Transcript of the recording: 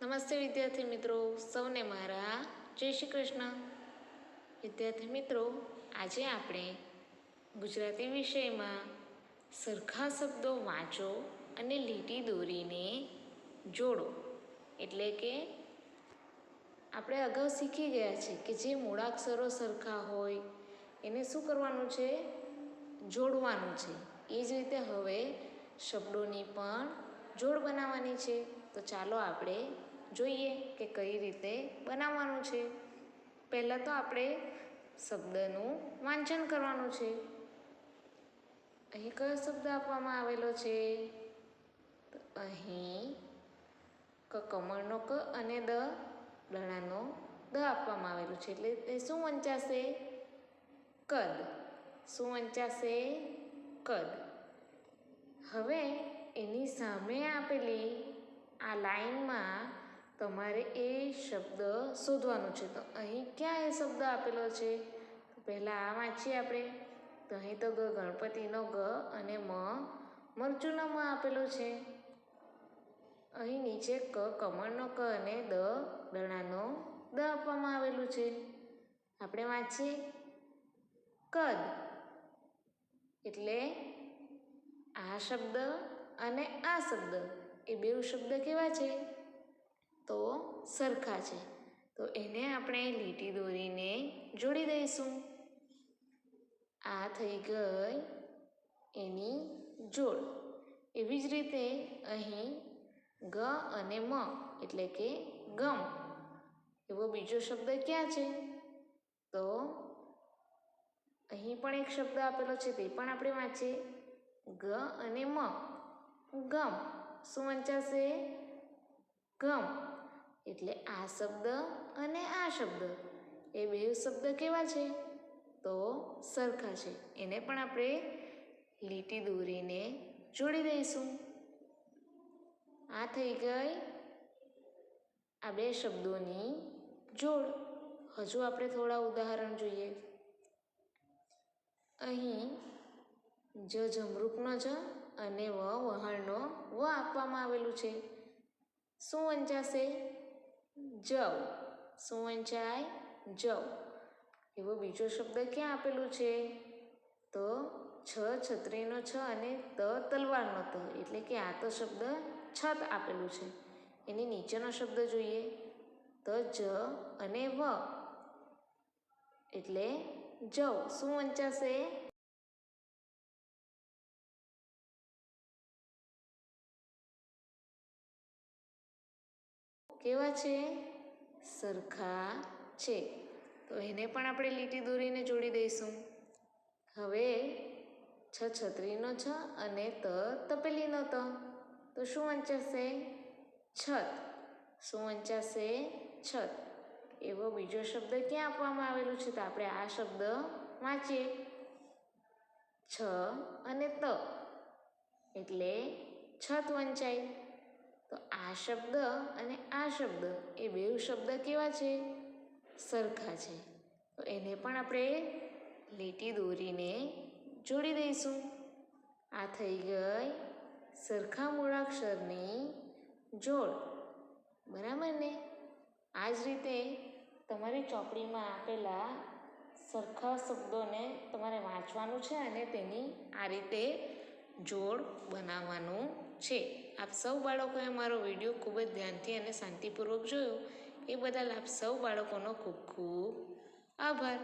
નમસ્તે વિદ્યાર્થી મિત્રો, સૌને મારા જય શ્રી કૃષ્ણ. વિદ્યાર્થી મિત્રો, આજે આપણે ગુજરાતી વિષયમાં સરખા શબ્દો વાંચો અને લીટી દોરીને જોડો. એટલે કે આપણે અગાઉ શીખી ગયા છે કે જે મૂળાક્ષરો સરખા હોય એને શું કરવાનું છે? જોડવાનું છે. એ જ રીતે હવે શબ્દોની પણ જોડ બનાવવાની છે. તો ચાલો આપણે જોઈએ કે કઈ રીતે બનાવવાનું છે. પહેલાં તો આપણે શબ્દનું વાંચન કરવાનું છે. અહીં કયો શબ્દ આપવામાં આવેલો છે? તો અહીં કમળનો ક અને દડાનો દ આપવામાં આવેલું છે. એટલે તે શું વંચાશે? કદ. શું વંચાશે? કદ. હવે એની સામે આપેલી આ લાઈનમાં તમારે એ શબ્દ શોધવાનો છે. તો અહીં ક્યાં એ શબ્દ આપેલો છે? તો પહેલાં આ વાંચીએ આપણે. તો અહીં તો ગણપતિનો ગ અને મરચુંનો મ આપેલો છે. અહીં નીચે કમળનો ક અને દડાનો દ આપવામાં આવેલું છે. આપણે વાંચીએ કદ. એટલે આ શબ્દ અને આ શબ્દ એ બેઉ શબ્દ કેવા છે? તો સરખા છે. તો એને આપણે લીટી દોરીને જોડી દઈશું. આ થઈ ગઈ એની જોડ. એવી જ રીતે અહીં ગ અને મ એટલે કે ગમ એવો બીજો શબ્દ ક્યાં છે? તો અહીં પણ એક શબ્દ આપેલો છે, તે પણ આપણે વાંચીએ ગ અને મ ગમ. શું વંચાશે? ગમ. એટલે આ શબ્દ અને આ શબ્દ એ બે શબ્દ કેવા છે? તો સરખા છે. એને પણ આપણે લીટી દોરીને જોડી દઈશું. આ થઈ ગઈ આ બે શબ્દોની જોડ. હજુ આપણે થોડા ઉદાહરણ જોઈએ. અહીં જમરૂખનો જ અને વહાણનો વ આપવામાં આવેલું છે. શું વંચાશે? જવ. શું વંચાય? જવ. એવો બીજો શબ્દ ક્યાં આપેલું છે? તો છત્રીનો છ અને તલવારનો ત. એટલે કે આ તો શબ્દ છત આપેલું છે. એની નીચેનો શબ્દ જોઈએ તો જ અને વ એટલે જવ. શું વંચાશે? કેવા છે? સરખા છે. તો એને પણ આપણે લીટી દોરીને જોડી દઈશું. હવે છત્રીનો છ અને તપેલીનો ત. તો શું વંચાશે? છત. શું વંચાશે? છત. એવો બીજો શબ્દ ક્યાં આપવામાં આવેલું છે? તો આપણે આ શબ્દ વાંચીએ છ અને ત એટલે છત વંચાય. તો આ શબ્દ અને આ શબ્દ એ બે શબ્દ કેવા છે? સરખા છે. તો એને પણ આપણે લીટી દોરીને જોડી દઈશું. આ થઈ ગઈ સરખા મૂળાક્ષરની જોડ. બરાબર ને? આ જ રીતે તમારી ચોપડીમાં આપેલા સરખા શબ્દોને તમારે વાંચવાનું છે અને તેની આ રીતે જોડ બનાવવાનું છે. આપ સૌ બાળકોએ મારો વિડીયો ખૂબ જ ધ્યાનથી અને શાંતિપૂર્વક જોયો એ બદલ આપ સૌ બાળકોનો ખૂબ ખૂબ આભાર.